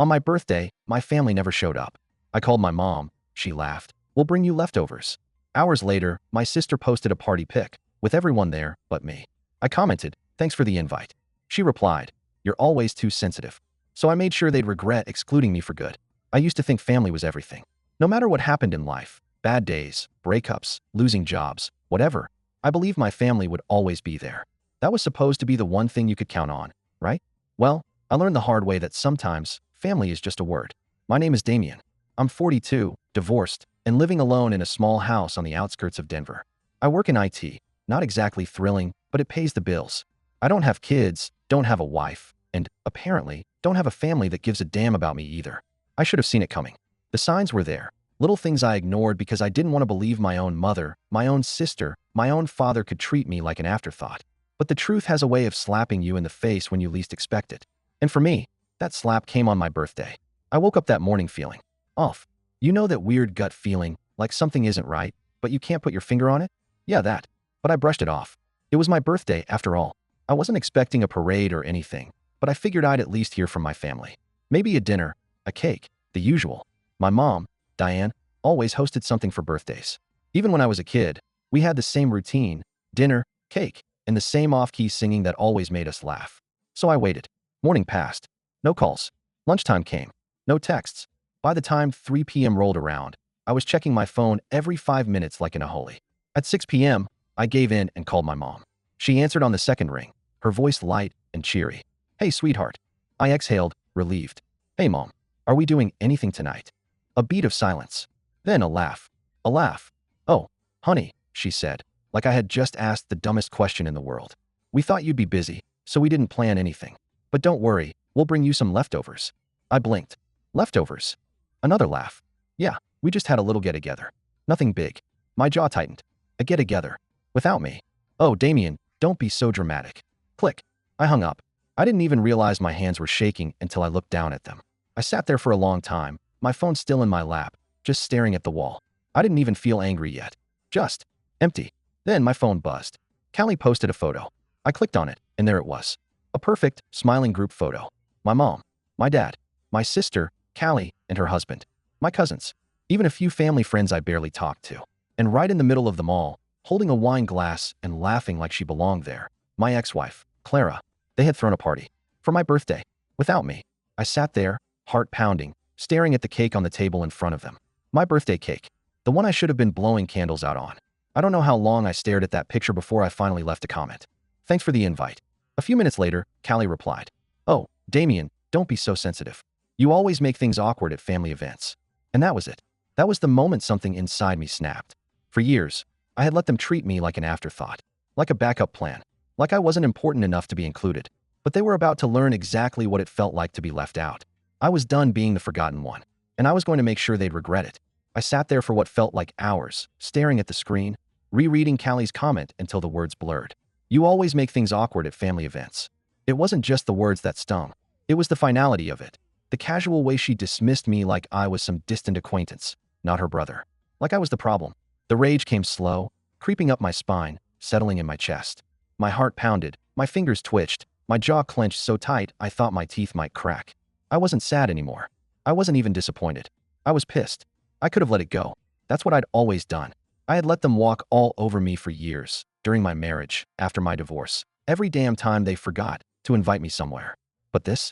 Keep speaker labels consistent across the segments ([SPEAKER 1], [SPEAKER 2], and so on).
[SPEAKER 1] On my birthday, my family never showed up. I called my mom. She laughed. We'll bring you leftovers. Hours later, my sister posted a party pic, with everyone there but me. I commented, thanks for the invite. She replied, you're always too sensitive. So I made sure they'd regret excluding me for good. I used to think family was everything. No matter what happened in life, bad days, breakups, losing jobs, whatever, I believed my family would always be there. That was supposed to be the one thing you could count on, right? Well, I learned the hard way that sometimes family is just a word. My name is Damien. I'm 42, divorced, and living alone in a small house on the outskirts of Denver. I work in IT, not exactly thrilling, but it pays the bills. I don't have kids, don't have a wife, and, apparently, don't have a family that gives a damn about me either. I should have seen it coming. The signs were there. Little things I ignored because I didn't want to believe my own mother, my own sister, my own father could treat me like an afterthought. But the truth has a way of slapping you in the face when you least expect it. And for me, that slap came on my birthday. I woke up that morning feeling off. You know that weird gut feeling, like something isn't right, but you can't put your finger on it? Yeah, that. But I brushed it off. It was my birthday, after all. I wasn't expecting a parade or anything, but I figured I'd at least hear from my family. Maybe a dinner, a cake, the usual. My mom, Diane, always hosted something for birthdays. Even when I was a kid, we had the same routine, dinner, cake, and the same off-key singing that always made us laugh. So I waited. Morning passed. No calls. Lunchtime came. No texts. By the time 3 p.m. rolled around, I was checking my phone every 5 minutes like in a hole. At 6 p.m., I gave in and called my mom. She answered on the second ring, her voice light and cheery. Hey, sweetheart. I exhaled, relieved. Hey, Mom. Are we doing anything tonight? A beat of silence. Then a laugh. A laugh. Oh, honey, she said, like I had just asked the dumbest question in the world. We thought you'd be busy, so we didn't plan anything. But don't worry, we'll bring you some leftovers. I blinked. Leftovers? Another laugh. Yeah, we just had a little get-together. Nothing big. My jaw tightened. A get-together. Without me. Oh, Damien, don't be so dramatic. Click. I hung up. I didn't even realize my hands were shaking until I looked down at them. I sat there for a long time, my phone still in my lap, just staring at the wall. I didn't even feel angry yet. Just empty. Then my phone buzzed. Callie posted a photo. I clicked on it, and there it was. A perfect, smiling group photo. My mom, my dad, my sister, Callie, and her husband. My cousins. Even a few family friends I barely talked to. And right in the middle of them all, holding a wine glass and laughing like she belonged there, my ex-wife, Clara. They had thrown a party. For my birthday. Without me. I sat there, heart pounding, staring at the cake on the table in front of them. My birthday cake. The one I should have been blowing candles out on. I don't know how long I stared at that picture before I finally left a comment. Thanks for the invite. A few minutes later, Callie replied. Oh, Damien, don't be so sensitive. You always make things awkward at family events. And that was it. That was the moment something inside me snapped. For years, I had let them treat me like an afterthought. Like a backup plan. Like I wasn't important enough to be included. But they were about to learn exactly what it felt like to be left out. I was done being the forgotten one. And I was going to make sure they'd regret it. I sat there for what felt like hours, staring at the screen, rereading Callie's comment until the words blurred. You always make things awkward at family events. It wasn't just the words that stung. It was the finality of it. The casual way she dismissed me like I was some distant acquaintance, not her brother. Like I was the problem. The rage came slow, creeping up my spine, settling in my chest. My heart pounded, my fingers twitched, my jaw clenched so tight I thought my teeth might crack. I wasn't sad anymore. I wasn't even disappointed. I was pissed. I could have let it go. That's what I'd always done. I had let them walk all over me for years, during my marriage, after my divorce. Every damn time they forgot to invite me somewhere. But this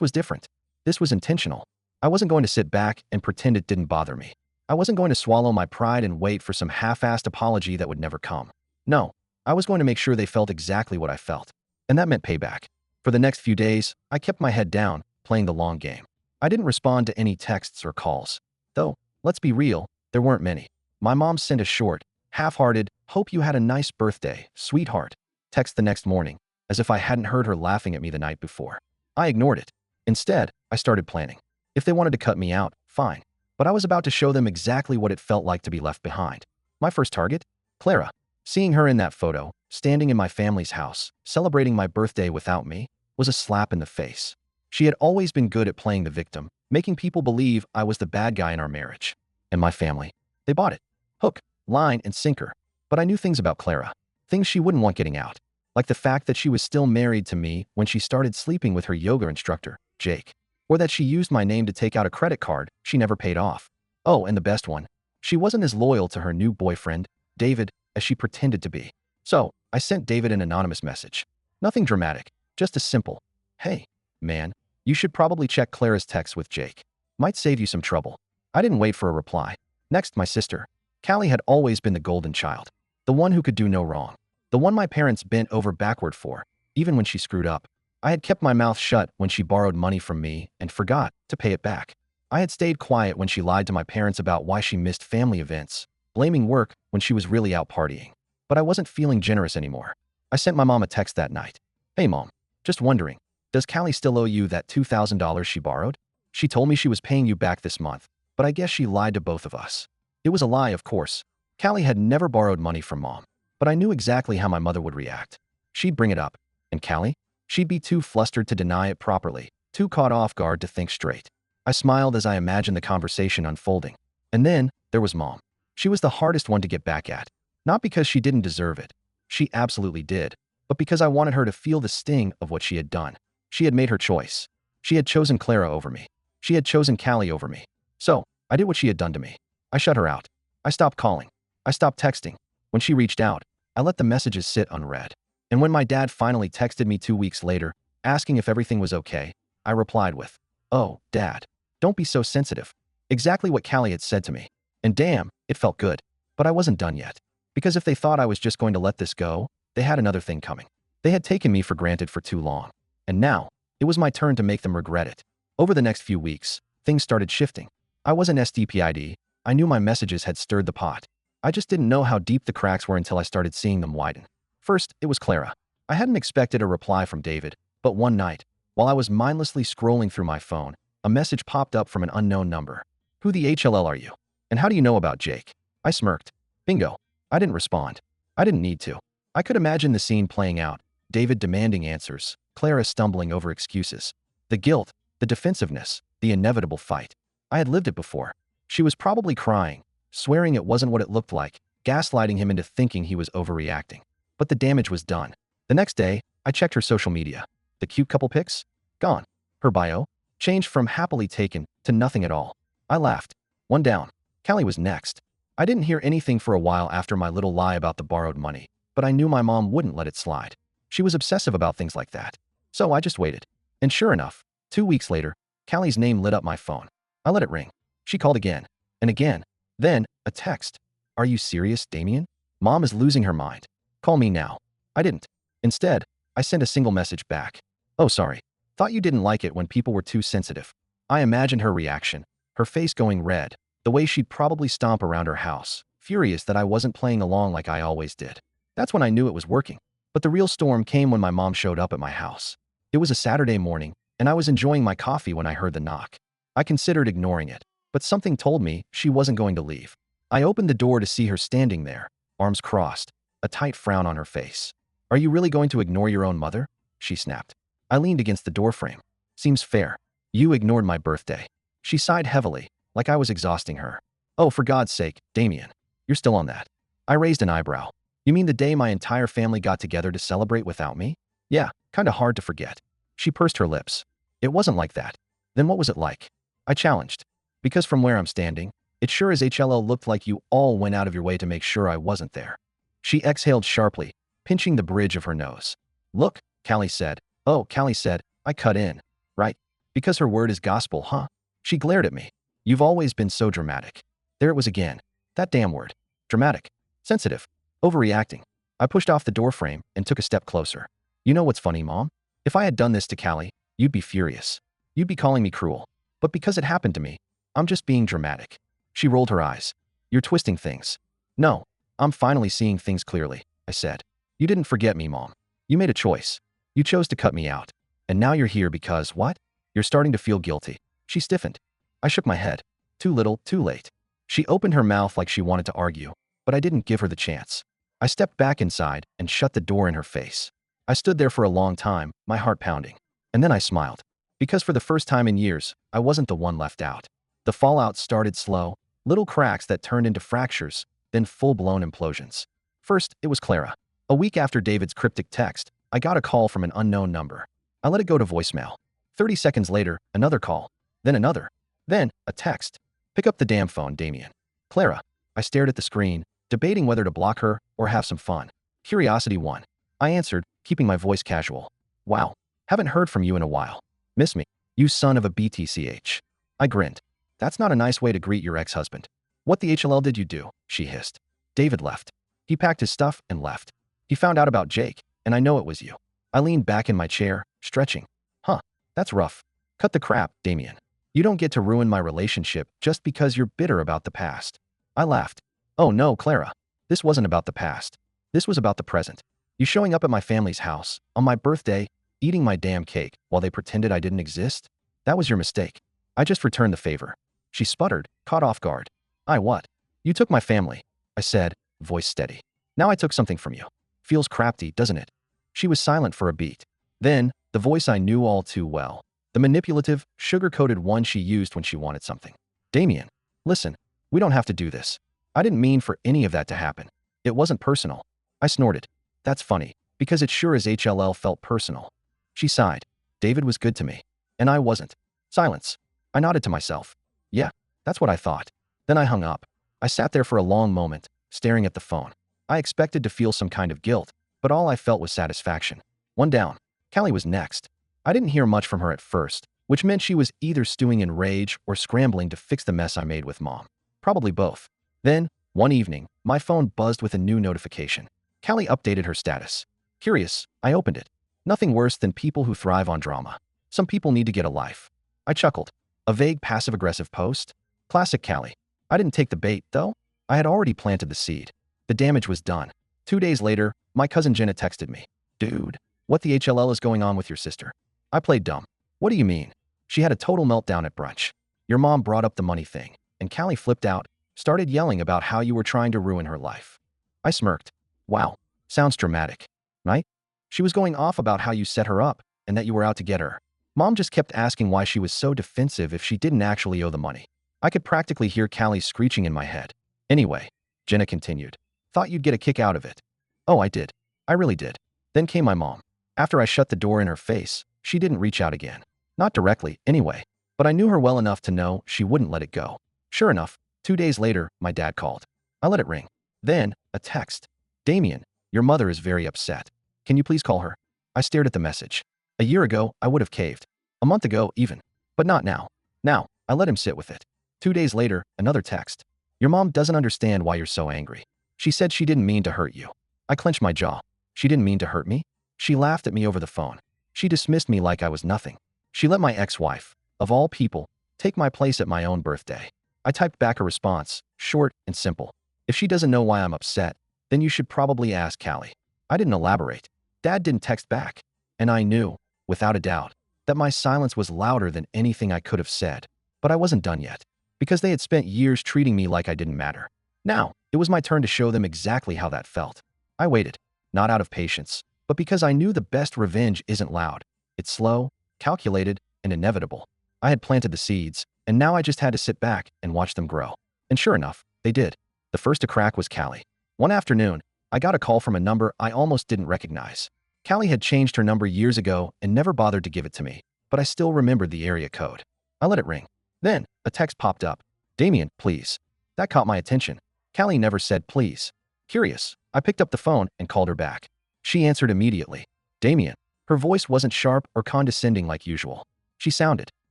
[SPEAKER 1] was different. This was intentional. I wasn't going to sit back and pretend it didn't bother me. I wasn't going to swallow my pride and wait for some half-assed apology that would never come. No, I was going to make sure they felt exactly what I felt. And that meant payback. For the next few days, I kept my head down, playing the long game. I didn't respond to any texts or calls. Though, let's be real, there weren't many. My mom sent a short, half-hearted, hope you had a nice birthday, sweetheart, text the next morning, as if I hadn't heard her laughing at me the night before. I ignored it. Instead, I started planning. If they wanted to cut me out, fine. But I was about to show them exactly what it felt like to be left behind. My first target? Clara. Seeing her in that photo, standing in my family's house, celebrating my birthday without me, was a slap in the face. She had always been good at playing the victim, making people believe I was the bad guy in our marriage. And my family. They bought it. Hook, line, and sinker. But I knew things about Clara. Things she wouldn't want getting out. Like the fact that she was still married to me when she started sleeping with her yoga instructor, Jake. Or that she used my name to take out a credit card she never paid off. Oh, and the best one. She wasn't as loyal to her new boyfriend, David, as she pretended to be. So, I sent David an anonymous message. Nothing dramatic, just a simple, "Hey, man, you should probably check Clara's text with Jake. Might save you some trouble." I didn't wait for a reply. Next, my sister. Callie had always been the golden child. The one who could do no wrong. The one my parents bent over backward for, even when she screwed up. I had kept my mouth shut when she borrowed money from me and forgot to pay it back. I had stayed quiet when she lied to my parents about why she missed family events, blaming work when she was really out partying. But I wasn't feeling generous anymore. I sent my mom a text that night. "Hey mom, just wondering, does Callie still owe you that $2,000 she borrowed? She told me she was paying you back this month, but I guess she lied to both of us." It was a lie, of course. Callie had never borrowed money from mom, but I knew exactly how my mother would react. She'd bring it up, and Callie? She'd be too flustered to deny it properly, too caught off guard to think straight. I smiled as I imagined the conversation unfolding. And then, there was mom. She was the hardest one to get back at. Not because she didn't deserve it. She absolutely did. But because I wanted her to feel the sting of what she had done. She had made her choice. She had chosen Clara over me. She had chosen Callie over me. So, I did what she had done to me. I shut her out. I stopped calling. I stopped texting. When she reached out, I let the messages sit unread. And when my dad finally texted me 2 weeks later, asking if everything was okay, I replied with, "Oh, Dad, don't be so sensitive." Exactly what Callie had said to me. And damn, it felt good. But I wasn't done yet. Because if they thought I was just going to let this go, they had another thing coming. They had taken me for granted for too long. And now, it was my turn to make them regret it. Over the next few weeks, things started shifting. I wasn't SDPID. I knew my messages had stirred the pot. I just didn't know how deep the cracks were until I started seeing them widen. First, it was Clara. I hadn't expected a reply from David, but one night, while I was mindlessly scrolling through my phone, a message popped up from an unknown number. "Who the HLL are you? And how do you know about Jake?" I smirked. Bingo. I didn't respond. I didn't need to. I could imagine the scene playing out. David demanding answers, Clara stumbling over excuses. The guilt, the defensiveness, the inevitable fight. I had lived it before. She was probably crying, swearing it wasn't what it looked like, gaslighting him into thinking he was overreacting. But the damage was done. The next day, I checked her social media. The cute couple pics? Gone. Her bio? Changed from happily taken to nothing at all. I laughed. One down. Callie was next. I didn't hear anything for a while after my little lie about the borrowed money, but I knew my mom wouldn't let it slide. She was obsessive about things like that. So I just waited. And sure enough, 2 weeks later, Callie's name lit up my phone. I let it ring. She called again. And again. Then, a text. "Are you serious, Damien? Mom is losing her mind. Call me now." I didn't. Instead, I sent a single message back. "Oh, sorry. Thought you didn't like it when people were too sensitive." I imagined her reaction, her face going red, the way she'd probably stomp around her house, furious that I wasn't playing along like I always did. That's when I knew it was working. But the real storm came when my mom showed up at my house. It was a Saturday morning, and I was enjoying my coffee when I heard the knock. I considered ignoring it, but something told me she wasn't going to leave. I opened the door to see her standing there, arms crossed, a tight frown on her face. "Are you really going to ignore your own mother?" she snapped. I leaned against the doorframe. "Seems fair. You ignored my birthday." She sighed heavily, like I was exhausting her. "Oh, for God's sake, Damien. You're still on that." I raised an eyebrow. "You mean the day my entire family got together to celebrate without me?" "Yeah, kinda hard to forget." She pursed her lips. "It wasn't like that." "Then what was it like?" I challenged. "Because from where I'm standing, it sure as HLL looked like you all went out of your way to make sure I wasn't there." She exhaled sharply, pinching the bridge of her nose. "Look," Callie said. "Oh," Callie said. I cut in. "Right. Because her word is gospel, huh?" She glared at me. "You've always been so dramatic." There it was again. That damn word. Dramatic. Sensitive. Overreacting. I pushed off the doorframe and took a step closer. "You know what's funny, Mom? If I had done this to Callie, you'd be furious. You'd be calling me cruel. But because it happened to me, I'm just being dramatic." She rolled her eyes. "You're twisting things." "No, I'm finally seeing things clearly," I said. "You didn't forget me, Mom. You made a choice. You chose to cut me out. And now you're here because, what? You're starting to feel guilty." She stiffened. I shook my head. Too little, too late. She opened her mouth like she wanted to argue, but I didn't give her the chance. I stepped back inside and shut the door in her face. I stood there for a long time, my heart pounding. And then I smiled. Because for the first time in years, I wasn't the one left out. The fallout started slow, little cracks that turned into fractures, then full-blown implosions. First, it was Clara. A week after David's cryptic text, I got a call from an unknown number. I let it go to voicemail. 30 seconds later, another call. Then another. Then, a text. Pick up the damn phone, Damien. Clara. I stared at the screen, debating whether to block her or have some fun. Curiosity won. I answered, keeping my voice casual. Wow. Haven't heard from you in a while. Miss me? You son of a BTCH. I grinned. That's not a nice way to greet your ex-husband. What the HLL did you do? She hissed. David left. He packed his stuff and left. He found out about Jake, and I know it was you. I leaned back in my chair, stretching. Huh, that's rough. Cut the crap, Damien. You don't get to ruin my relationship just because you're bitter about the past. I laughed. Oh no, Clara. This wasn't about the past. This was about the present. You showing up at my family's house, on my birthday, eating my damn cake while they pretended I didn't exist? That was your mistake. I just returned the favor. She sputtered, caught off guard. I what? You took my family, I said, voice steady. Now I took something from you. Feels crafty, doesn't it? She was silent for a beat. Then, the voice I knew all too well. The manipulative, sugar-coated one she used when she wanted something. Damien, listen, we don't have to do this. I didn't mean for any of that to happen. It wasn't personal. I snorted. That's funny, because it sure as HLL felt personal. She sighed. David was good to me. And I wasn't. Silence. I nodded to myself. Yeah, that's what I thought. Then I hung up. I sat there for a long moment, staring at the phone. I expected to feel some kind of guilt, but all I felt was satisfaction. One down. Callie was next. I didn't hear much from her at first, which meant she was either stewing in rage or scrambling to fix the mess I made with Mom. Probably both. Then, one evening, my phone buzzed with a new notification. Callie updated her status. Curious, I opened it. Nothing worse than people who thrive on drama. Some people need to get a life. I chuckled. A vague passive-aggressive post? Classic Callie. I didn't take the bait, though. I had already planted the seed. The damage was done. 2 days later, my cousin Jenna texted me. Dude, what the HLL is going on with your sister? I played dumb. What do you mean? She had a total meltdown at brunch. Your mom brought up the money thing, and Callie flipped out, started yelling about how you were trying to ruin her life. I smirked. Wow, sounds dramatic, right? She was going off about how you set her up and that you were out to get her. Mom just kept asking why she was so defensive if she didn't actually owe the money. I could practically hear Callie screeching in my head. Anyway, Jenna continued. Thought you'd get a kick out of it. Oh, I did. I really did. Then came my mom. After I shut the door in her face, she didn't reach out again. Not directly, anyway, but I knew her well enough to know she wouldn't let it go. Sure enough, 2 days later, my dad called. I let it ring. Then, a text. Damien, your mother is very upset. Can you please call her? I stared at the message. A year ago, I would have caved. A month ago, even. But not now. Now, I let him sit with it. 2 days later, another text. Your mom doesn't understand why you're so angry. She said she didn't mean to hurt you. I clenched my jaw. She didn't mean to hurt me? She laughed at me over the phone. She dismissed me like I was nothing. She let my ex-wife, of all people, take my place at my own birthday. I typed back a response, short and simple. If she doesn't know why I'm upset, then you should probably ask Callie. I didn't elaborate. Dad didn't text back. And I knew, without a doubt, that my silence was louder than anything I could have said. But I wasn't done yet, because they had spent years treating me like I didn't matter. Now, it was my turn to show them exactly how that felt. I waited, not out of patience, but because I knew the best revenge isn't loud. It's slow, calculated, and inevitable. I had planted the seeds, and now I just had to sit back and watch them grow. And sure enough, they did. The first to crack was Callie. One afternoon, I got a call from a number I almost didn't recognize. Callie had changed her number years ago and never bothered to give it to me, but I still remembered the area code. I let it ring. Then, a text popped up. Damien, please. That caught my attention. Callie never said please. Curious, I picked up the phone and called her back. She answered immediately. Damien. Her voice wasn't sharp or condescending like usual. She sounded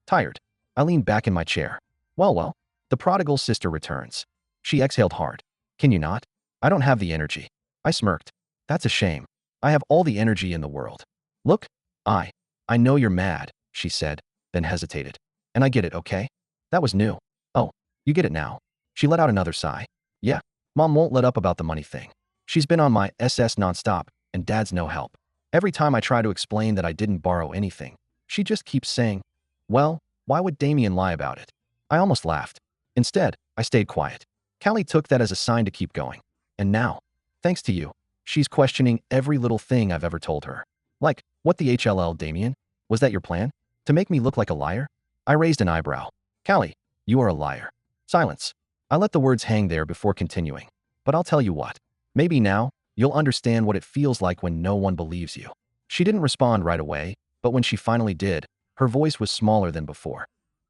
[SPEAKER 1] tired. I leaned back in my chair. Well, the prodigal sister returns. She exhaled hard. Can you not? I don't have the energy. I smirked. That's a shame. I have all the energy in the world. Look, I know you're mad, she said, then hesitated. And I get it, okay? That was new. Oh, you get it now. She let out another sigh. Yeah, Mom won't let up about the money thing. She's been on my SS nonstop, and Dad's no help. Every time I try to explain that I didn't borrow anything, she just keeps saying, well, why would Damien lie about it? I almost laughed. Instead, I stayed quiet. Callie took that as a sign to keep going. And now, thanks to you, she's questioning every little thing I've ever told her. Like, what the HLL, Damien? Was that your plan? To make me look like a liar? I raised an eyebrow. Callie, you are a liar. Silence. I let the words hang there before continuing. But I'll tell you what. Maybe now, you'll understand what it feels like when no one believes you. She didn't respond right away, but when she finally did, Her voice was smaller than before.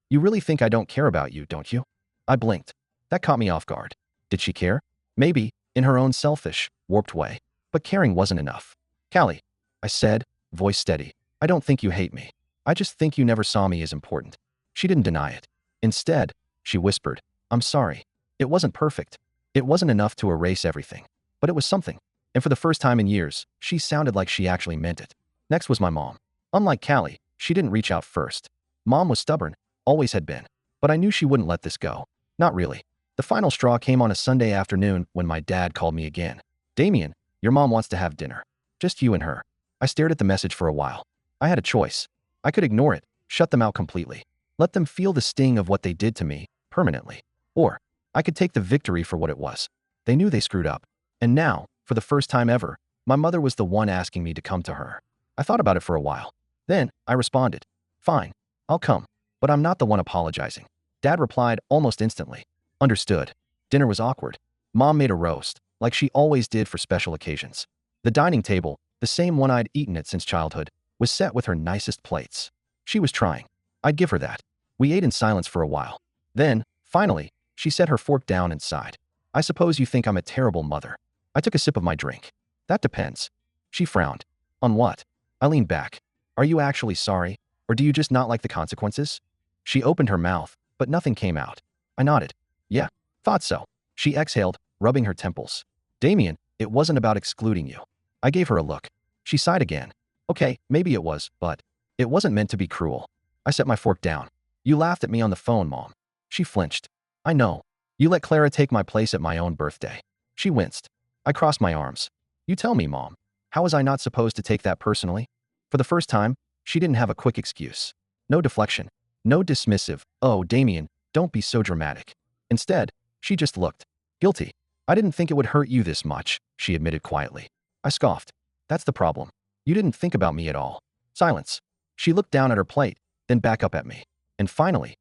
[SPEAKER 1] You really think I don't care about you, don't you? I blinked. That caught me off guard. Did she care? Maybe, in her own selfish, warped way. But caring wasn't enough. Callie, I said, voice steady. I don't think you hate me. I just think you never saw me as important. She didn't deny it. Instead, she whispered, I'm sorry. It wasn't perfect. It wasn't enough to erase everything. But it was something. And for the first time in years, she sounded like she actually meant it. Next was my mom. Unlike Callie, she didn't reach out first. Mom was stubborn, always had been. But I knew she wouldn't let this go. Not really. The final straw came on a Sunday afternoon when my dad called me again. Damien, your mom wants to have dinner. Just you and her. I stared at the message for a while. I had a choice. I could ignore it, shut them out completely. Let them feel the sting of what they did to me, permanently. Or, I could take the victory for what it was. They knew they screwed up. And now, for the first time ever, my mother was the one asking me to come to her. I thought about it for a while. Then, I responded, fine, I'll come. But I'm not the one apologizing. Dad replied almost instantly. Understood. Dinner was awkward. Mom made a roast, like she always did for special occasions. The dining table, the same one I'd eaten at since childhood, was set with her nicest plates. She was trying. I'd give her that. We ate in silence for a while. Then, finally, she set her fork down and sighed. I suppose you think I'm a terrible mother. I took a sip of my drink. That depends. She frowned. On what? I leaned back. Are you actually sorry? Or do you just not like the consequences? She opened her mouth, but nothing came out. I nodded. Yeah, thought so. She exhaled, rubbing her temples. Damien, it wasn't about excluding you. I gave her a look. She sighed again. Okay, maybe it was, but it wasn't meant to be cruel. I set my fork down. You laughed at me on the phone, Mom. She flinched. I know. You let Clara take my place at my own birthday. She winced. I crossed my arms. You tell me, Mom. How was I not supposed to take that personally? For the first time, she didn't have a quick excuse. No deflection. No dismissive, oh, Damien, don't be so dramatic. Instead, she just looked. Guilty. I didn't think it would hurt you this much, she admitted quietly. I scoffed. That's the problem. You didn't think about me at all. Silence. She looked down at her plate, then back up at me. And finally,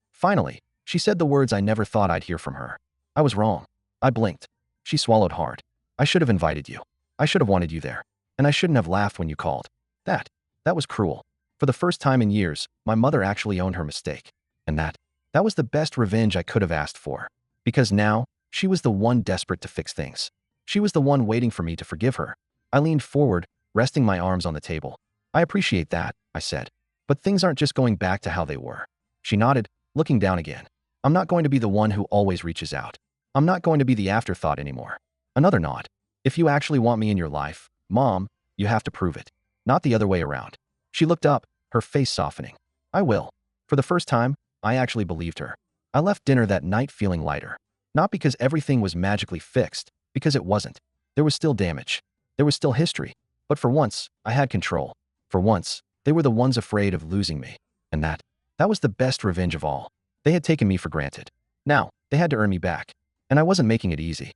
[SPEAKER 1] she said the words I never thought I'd hear from her. I was wrong. I blinked. She swallowed hard. I should have invited you. I should have wanted you there. And I shouldn't have laughed when you called. That was cruel. For the first time in years, my mother actually owned her mistake. And that was the best revenge I could have asked for. Because now, she was the one desperate to fix things. She was the one waiting for me to forgive her. I leaned forward, resting my arms on the table. I appreciate that, I said. But things aren't just going back to how they were. She nodded, looking down again. I'm not going to be the one who always reaches out. I'm not going to be the afterthought anymore. Another nod. If you actually want me in your life, Mom, you have to prove it. Not the other way around. She looked up, her face softening. I will. For the first time, I actually believed her. I left dinner that night feeling lighter. Not because everything was magically fixed, because it wasn't. There was still damage. There was still history. But for once, I had control. For once, they were the ones afraid of losing me. And that was the best revenge of all. They had taken me for granted. Now, they had to earn me back. And I wasn't making it easy.